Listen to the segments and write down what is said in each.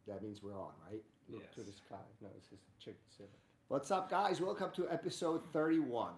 That means we're on, right? Look Yes. to the sky. No, this is check the ceiling. What's up, guys? Welcome to episode 31.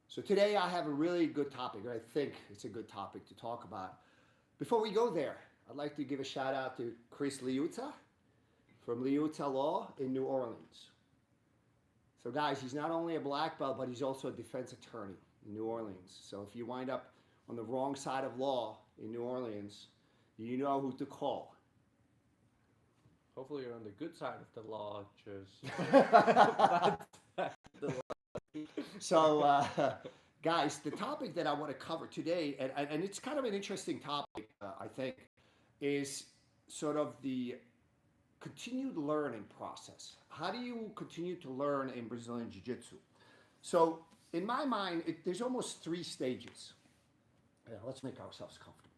So today I have a really good topic, or I think it's a good topic to talk about. Before we go there, I'd like to give a shout out to Chris Liuta from Liuta Law in New Orleans. So guys, he's not only a black belt, but he's also a defense attorney in New Orleans. So if you wind up on the wrong side of law in New Orleans, you know who to call. Hopefully you're on the good side of the law, just So, guys, the topic that I want to cover today, and it's kind of an interesting topic, I think, is sort of the continued learning process. How do you continue to learn in Brazilian Jiu-Jitsu? So, in my mind, there's almost three stages. Yeah, let's make ourselves comfortable.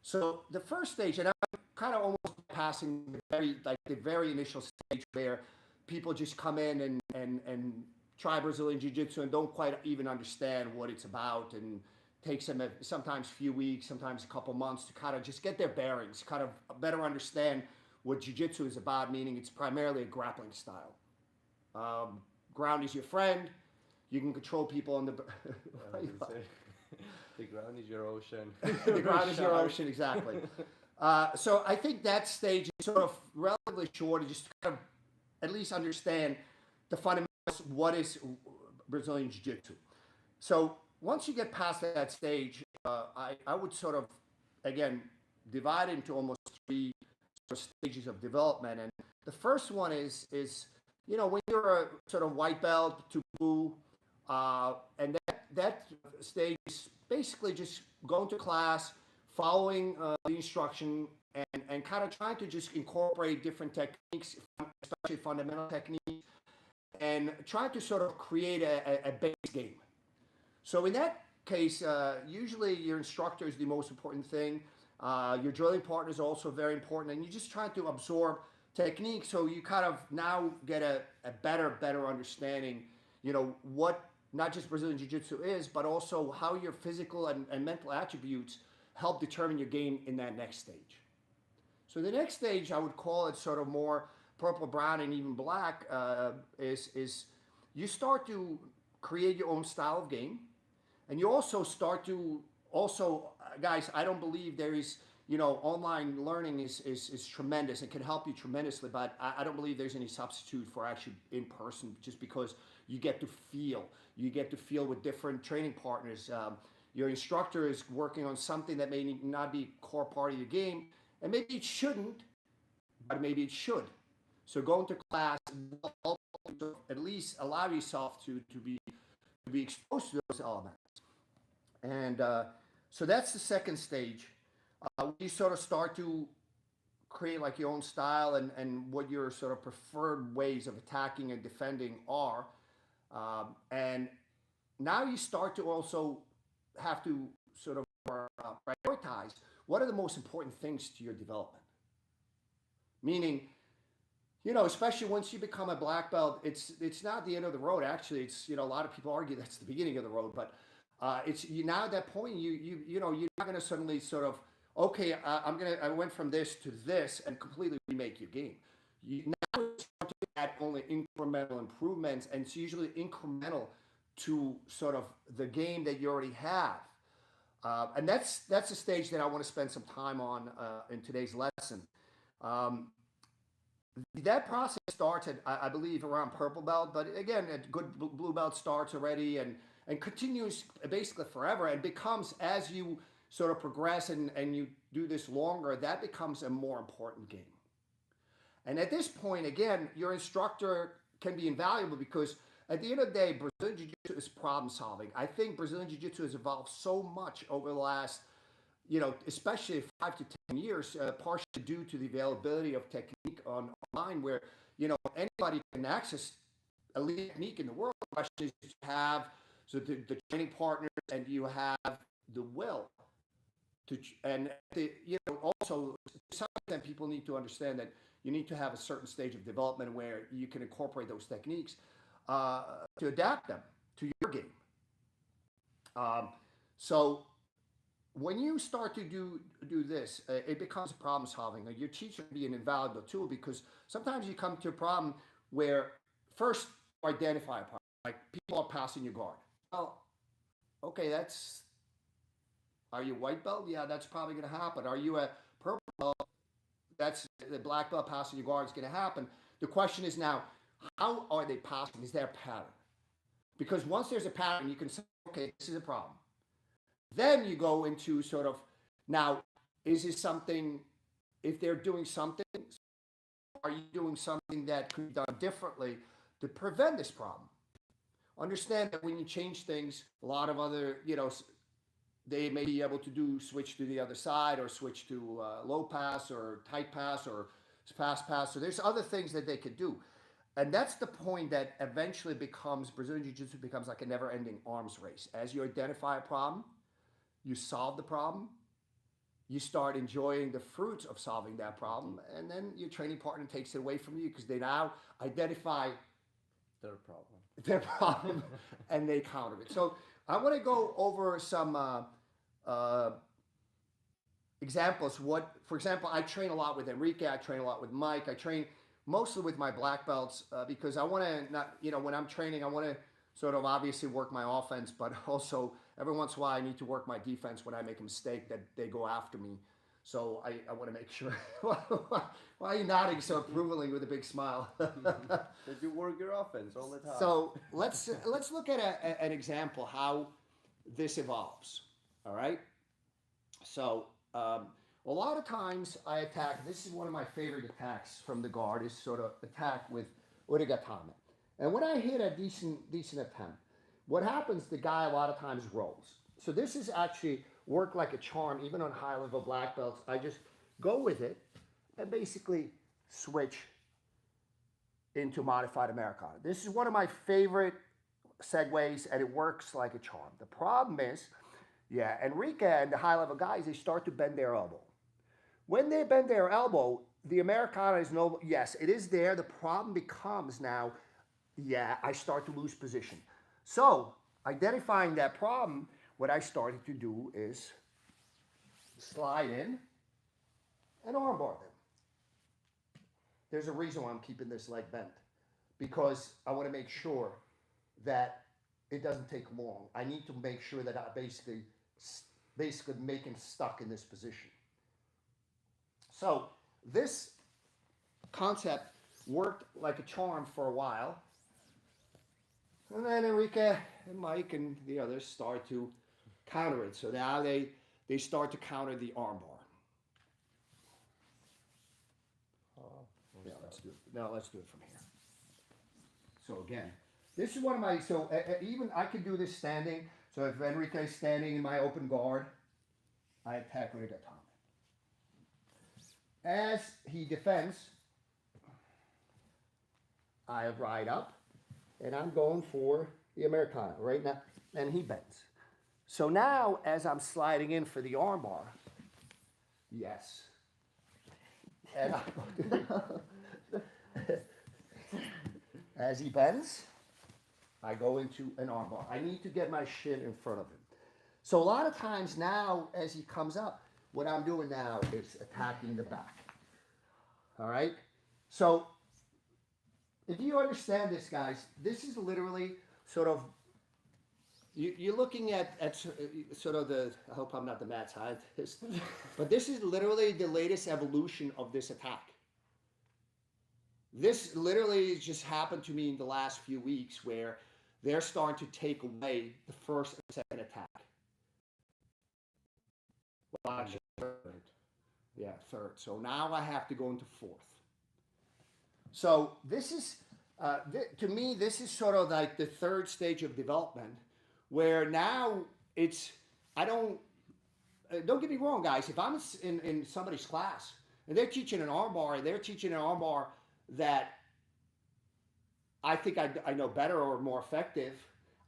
So, the first stage, and I'm kind of almost passing the very initial stage where people just come in and try Brazilian Jiu-Jitsu and don't quite even understand what it's about, and takes them sometimes a few weeks, sometimes a couple months to kind of just get their bearings, kind of better understand what Jiu-Jitsu is about, meaning it's primarily a grappling style. Ground is your friend. You can control people on the... The ground is your ocean. The ground is your ocean, exactly. So I think that stage is sort of relatively short, just to kind of at least understand the fundamentals, what is Brazilian Jiu-Jitsu. So once you get past that stage, I would sort of, again, divide into almost three sort of stages of development. And the first one is when you're a sort of white belt to blue, and that stage is basically just going to class, following the instruction, and kind of trying to just incorporate different techniques, especially fundamental techniques, and trying to sort of create a base game. So in that case, usually your instructor is the most important thing. Your drilling partner is also very important, and you're just trying to absorb technique, so you kind of now get a better understanding, what not just Brazilian Jiu-Jitsu is, but also how your physical and mental attributes help determine your game in that next stage. So the next stage, I would call it sort of more purple, brown, and even black, is you start to create your own style of game. And you also start to, guys, I don't believe there is, online learning is tremendous. It can help you tremendously, but I don't believe there's any substitute for actually in person, just because you get to feel. You get to feel with different training partners. Your instructor is working on something that may not be a core part of your game, and maybe it shouldn't, but maybe it should. So going to class will at least allow yourself to be exposed to those elements. And so that's the second stage. You sort of start to create like your own style and what your sort of preferred ways of attacking and defending are. And now you start to also have to sort of prioritize what are the most important things to your development. Meaning, especially once you become a black belt, it's not the end of the road. Actually, it's, a lot of people argue that's the beginning of the road, but it's now at that point you're not going to suddenly sort of, okay, I went from this to this and completely remake your game. You now start to add only incremental improvements, and it's usually incremental to sort of the game that you already have. And that's the stage that I want to spend some time on in today's lesson. That process started, I believe, around purple belt, but again, a good blue belt starts already and continues basically forever, and becomes, as you sort of progress and you do this longer, that becomes a more important game. And at this point, again, your instructor can be invaluable, because at the end of the day, Brazilian Jiu-Jitsu is problem solving. I think Brazilian Jiu-Jitsu has evolved so much over the last, especially 5 to 10 years, partially due to the availability of technique online, where, anybody can access elite technique in the world. The question is, you have the training partners, and you have the will to, and also to some extent, people need to understand that you need to have a certain stage of development where you can incorporate those techniques to adapt them to your game. So when you start to do this, it becomes problem solving. Your teacher can be an invaluable tool because sometimes you come to a problem where first you identify a problem, like people are passing your guard. Well, okay, are you white belt? Yeah, that's probably going to happen. Are you a purple belt? That's the black belt passing your guard is going to happen. The question is now, how are they passing? Is there a pattern? Because once there's a pattern, you can say, okay, this is a problem. Then you go into sort of, now, is this something, if they're doing something, are you doing something that could be done differently to prevent this problem? Understand that when you change things, a lot of other, they may be able to switch to the other side or switch to low pass or tight pass or fast pass. So there's other things that they could do. And that's the point that eventually Brazilian Jiu-Jitsu becomes like a never-ending arms race. As you identify a problem, you solve the problem, you start enjoying the fruits of solving that problem, and then your training partner takes it away from you because they now identify their problem and they counter it. So I want to go over some examples. For example, I train a lot with Enrique, I train a lot with Mike, I train mostly with my black belts because I want to when I'm training, I want to sort of obviously work my offense, but also every once in a while I need to work my defense when I make a mistake that they go after me. So I want to make sure. Why are you nodding so approvingly with a big smile? That you work your offense all the time. So let's look at an example how this evolves. All right. So a lot of times I attack. This is one of my favorite attacks from the guard. Is sort of attack with urigatame. And when I hit a decent attempt, what happens? The guy a lot of times rolls. So this is actually work like a charm, even on high level black belts. I just go with it and basically switch into modified Americana. This is one of my favorite segues, and it works like a charm. The problem is, Enrique and the high level guys, they start to bend their elbow. When they bend their elbow, the Americana is it is there. The problem becomes now, I start to lose position. So identifying that problem, what I started to do is slide in and armbar them. There's a reason why I'm keeping this leg bent, because I want to make sure that it doesn't take long. I need to make sure that I basically make him stuck in this position. So this concept worked like a charm for a while. And then Enrique and Mike and the others start to counter it. So now they start to counter the armbar. Let's do it. Now let's do it from here. So again, this is one of my, even I can do this standing. So if Enrique's standing in my open guard, I attack urigatame. As he defends, I ride up. And I'm going for the Americana right now, and he bends. So now, as I'm sliding in for the armbar, and as he bends, I go into an armbar. I need to get my shin in front of him. So a lot of times now, as he comes up, what I'm doing now is attacking the back. All right? So if you understand this, guys, this is literally sort of, you're looking at sort of I hope I'm not the mad scientist, but this is literally the latest evolution of this attack. This literally just happened to me in the last few weeks where they're starting to take away the first and second attack. Well, actually, third. Yeah, third. So now I have to go into fourth. So this is, to me, this is sort of like the third stage of development where now it's, don't get me wrong, guys. If I'm in somebody's class and they're teaching an armbar, that I think I know better or more effective,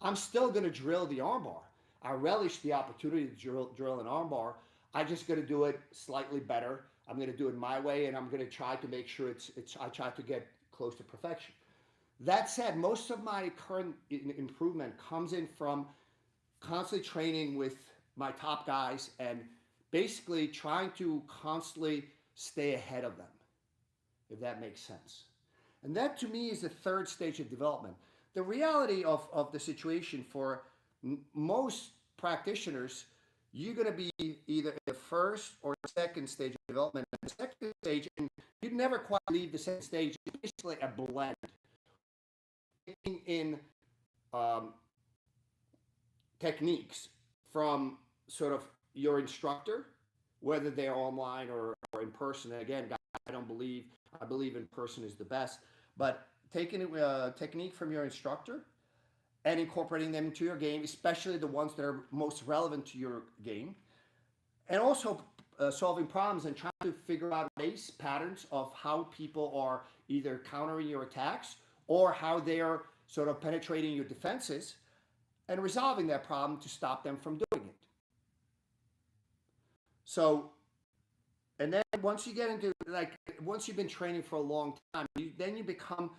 I'm still going to drill the armbar. I relish the opportunity to drill an armbar. I'm just going to do it slightly better. I'm going to do it my way, and I'm going to try to make sure I try to get close to perfection. That said, most of my current improvement comes in from constantly training with my top guys and basically trying to constantly stay ahead of them, if that makes sense. And that to me is the third stage of development. The reality of the situation for most practitioners, you're going to be either in the first or second stage of development. And the second stage, and you never quite leave the second stage, it's basically a blend. Taking in techniques from sort of your instructor, whether they're online or in person. And again, I believe in person is the best, but taking a technique from your instructor and incorporating them into your game, especially the ones that are most relevant to your game, and also solving problems and trying to figure out ways, patterns of how people are either countering your attacks or how they are sort of penetrating your defenses and resolving that problem to stop them from doing it. So, and then once you get into, like, once you've been training for a long time, then you become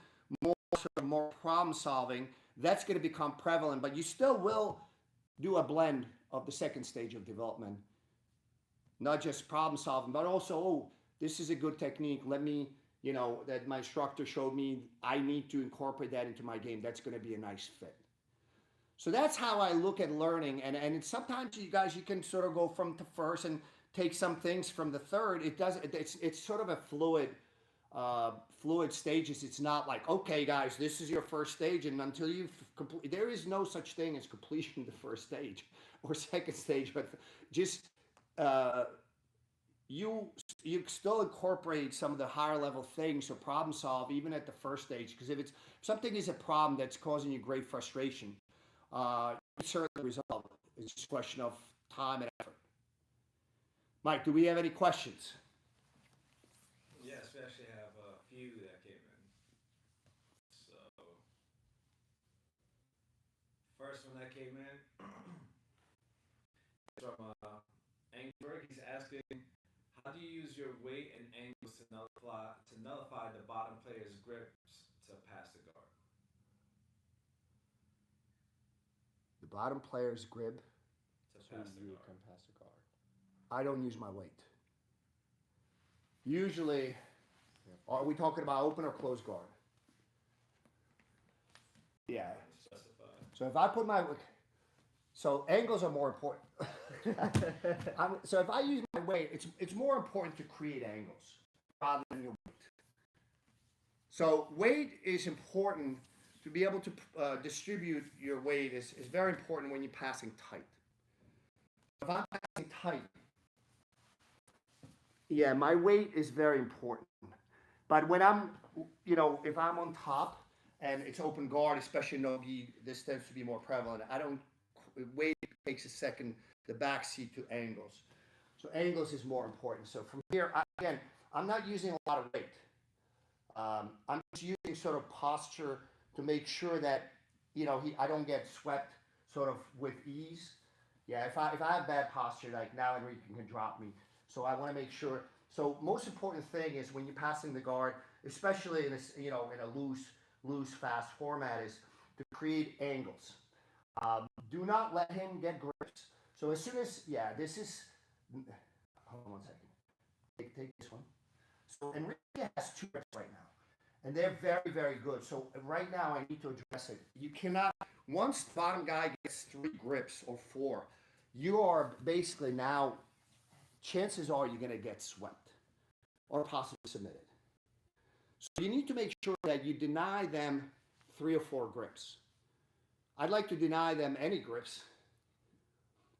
more problem solving. That's going to become prevalent, but you still will do a blend of the second stage of development. Not just problem solving, but also, oh, this is a good technique. Let me, that my instructor showed me, I need to incorporate that into my game. That's going to be a nice fit. So that's how I look at learning. And sometimes you guys, you can sort of go from the first and take some things from the third. It's sort of a fluid stages. It's not like, okay, guys, this is your first stage, and until you've complete, there is no such thing as completion the first stage or second stage, but just you still incorporate some of the higher level things or problem solve even at the first stage, because if something is a problem that's causing you great frustration, you certainly resolve it. It's just a question of time and effort. Mike, do we have any questions? Yes, we actually have a few that came in. So, first one that came in from Engberg. He's asking, how do you use your weight and angles to nullify the bottom player's grips to pass the guard? The bottom player's grip. To pass the guard. Can pass the guard. I don't use my weight. Usually, are we talking about open or closed guard? Yeah. Specify. So if I put so angles are more important. So if I use my weight, it's more important to create angles rather than your weight. So weight is important to be able to distribute your weight is very important when you're passing tight. If I'm passing tight, yeah, my weight is very important. But when I'm, if I'm on top and it's open guard, especially no-gi, this tends to be more prevalent. Weight takes the back seat to angles. So angles is more important. So from here, again, I'm not using a lot of weight. I'm just using sort of posture to make sure that, I don't get swept sort of with ease. Yeah, if I have bad posture, like now Enrique can drop me. So I want to make sure. So most important thing is when you're passing the guard, especially in this, in a loose, fast format, is to create angles. Do not let him get grips. So as soon as, this is, hold on one second. Take this one. So Enrique has 2 grips right now, and they're very, very good. So right now I need to address it. You cannot, once the bottom guy gets 3 grips or 4, you are basically now, chances are you're going to get swept or possibly submitted. So you need to make sure that you deny them 3 or 4 grips. I'd like to deny them any grips,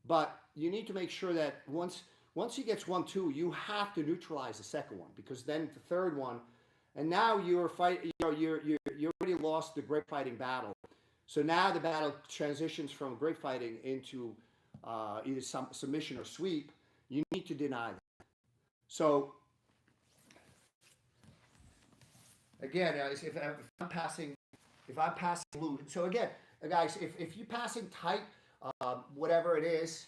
but you need to make sure that once he gets 1, 2, you have to neutralize the second one, because then the third one, and now you're fighting. You already lost the grip fighting battle. So now the battle transitions from grip fighting into either submission or sweep. You need to deny that. So again, if I'm passing loose. So again, guys, if you're passing tight, whatever it is,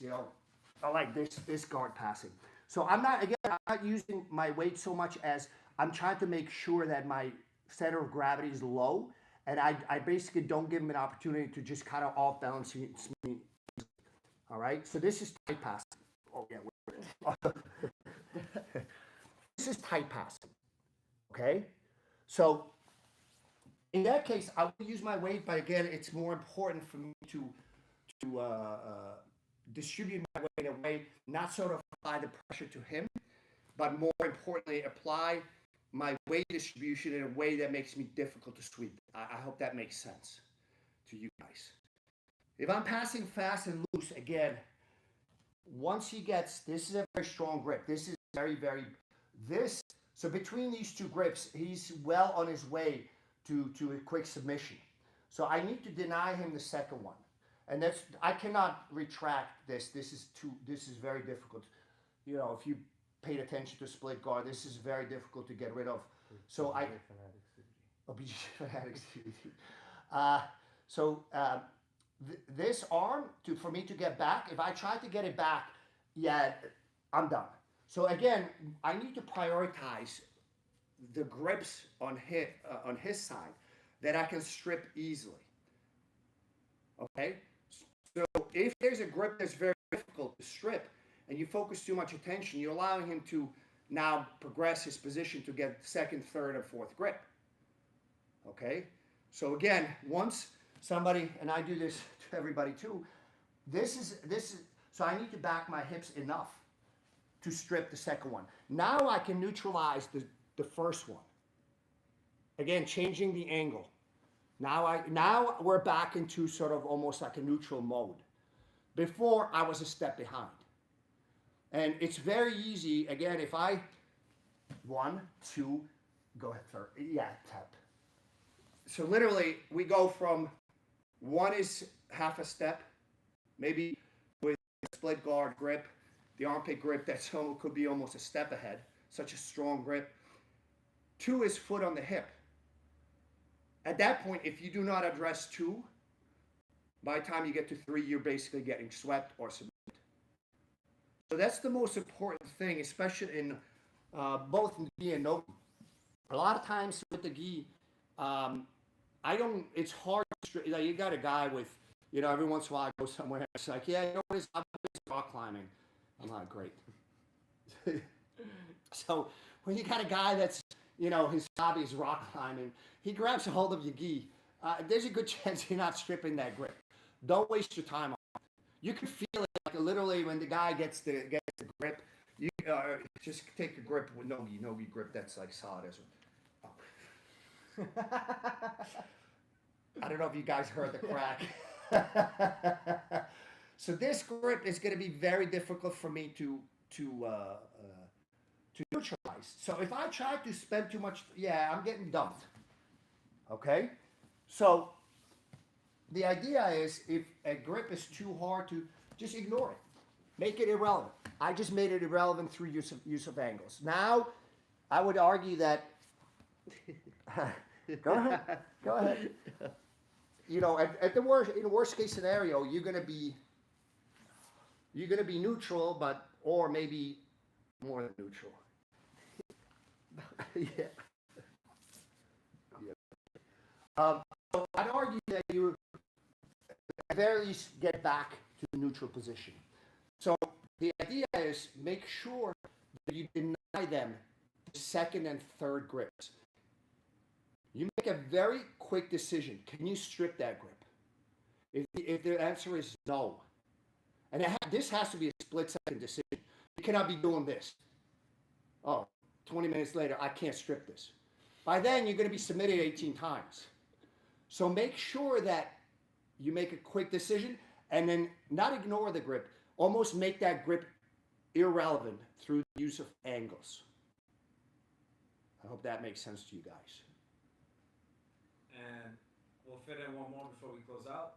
I like this guard passing. So I'm not using my weight so much as I'm trying to make sure that my center of gravity is low, and I basically don't give him an opportunity to just kind of off balance me. All right, so this is tight passing. Oh yeah, this is tight passing. Okay, so in that case, I will use my weight, but again, it's more important for me to distribute my weight in a way, not sort of apply the pressure to him, but more importantly, apply my weight distribution in a way that makes me difficult to sweep. I hope that makes sense to you guys. If I'm passing fast and loose, again, once he gets, this is a very strong grip. This is so between these two grips, he's well on his way to a quick submission. So I need to deny him the second one. And I cannot retract this. This is very difficult. You know, if you paid attention to split guard, this is very difficult to get rid of. So BJJ fanatics. This arm, for me to get back, if I try to get it back, yeah, I'm done. So again, I need to prioritize the grips on his side that I can strip easily. Okay? So if there's a grip that's very difficult to strip and you focus too much attention, you're allowing him to now progress his position to get second, third, or fourth grip. Okay? So again, once somebody, and I do this to everybody too, this is so I need to back my hips enough to strip the second one. Now I can neutralize the first one. Again, changing the angle. Now we're back into sort of almost like a neutral mode. Before, I was a step behind. And it's very easy, again, if I, 1, 2, go ahead, sir. Yeah, tap. So literally, we go from 1 is half a step, maybe with a split guard grip, the armpit grip that could be almost a step ahead, such a strong grip. 2 is foot on the hip. At that point, if you do not address 2, by the time you get to 3, you're basically getting swept or submitted. So that's the most important thing, especially in both gi and no. A lot of times with the gi, it's hard. You got a guy with, every once in a while I go somewhere, it's like, yeah, what is rock climbing? I'm not great. So when you got a guy that's, his hobby is rock climbing, he grabs a hold of your gi. There's a good chance you're not stripping that grip. Don't waste your time on it. You can feel it, like literally when the guy gets the grip, you just take a grip with no-gi grip that's like solid as well. Oh. I don't know if you guys heard the crack. So this grip is going to be very difficult for me to neutralize. So if I try to spend too much, I'm getting dumped. Okay? So the idea is if a grip is too hard to, just ignore it. Make it irrelevant. I just made it irrelevant through use of angles. Now, I would argue that, go ahead. At the worst case scenario, you're gonna be neutral, or maybe more than neutral. Yeah. So I'd argue that you at the very least get back to the neutral position. So the idea is make sure that you deny them the second and third grips. You make a very quick decision. Can you strip that grip? If the answer is no, and this has to be a split-second decision. You cannot be doing this. 20 minutes later, I can't strip this. By then, you're going to be submitted 18 times. So make sure that you make a quick decision and then not ignore the grip. Almost make that grip irrelevant through the use of angles. I hope that makes sense to you guys. And we'll fit in one more before we close out.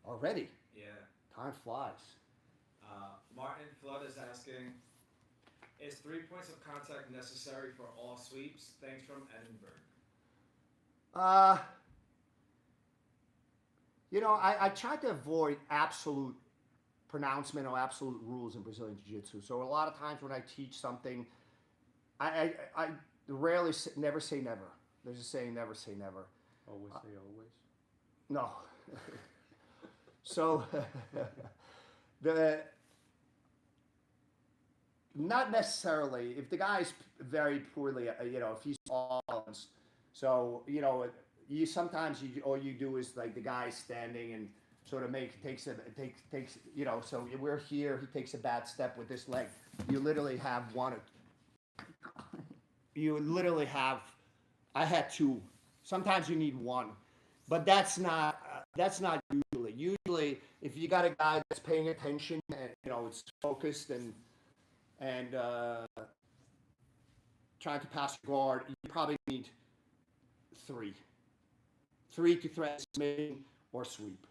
Already? Yeah. Time flies. Martin Flood is asking, is 3 points of contact necessary for all sweeps? Thanks from Edinburgh. I try to avoid absolute pronouncement or absolute rules in Brazilian Jiu-Jitsu. So a lot of times when I teach something, I rarely never say never. There's a saying, never say never. Always say always. No. So, not necessarily. If the guy's very poorly, if he's off balance, so you sometimes all you do is like the guy's standing and sort of takes. So we're here. He takes a bad step with this leg. You literally have one. You literally have. I had two. Sometimes you need one, but that's not usually. Usually, if you got a guy that's paying attention and it's focused and trying to pass your guard, you probably need three to threat submission or sweep.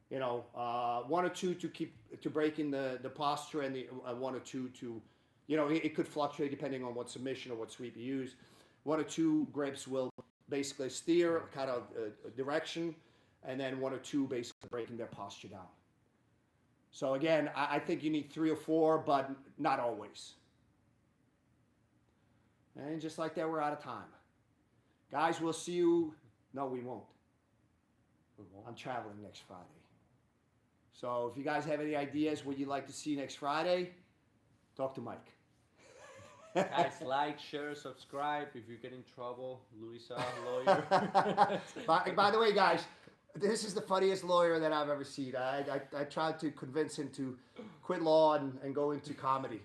One or two to break in the posture, and the one or two to, it could fluctuate depending on what submission or what sweep you use. One or two grips will basically steer kind of a direction, and then one or two basically breaking their posture down. So again, I think you need 3 or 4, but not always. And just like that, we're out of time. Guys, we'll see you. No, we won't. I'm traveling next Friday. So if you guys have any ideas what you'd like to see next Friday, talk to Mike. Guys, like, share, subscribe. If you get in trouble, Luisa, lawyer. By the way, guys, this is the funniest lawyer that I've ever seen. I tried to convince him to quit law and go into comedy.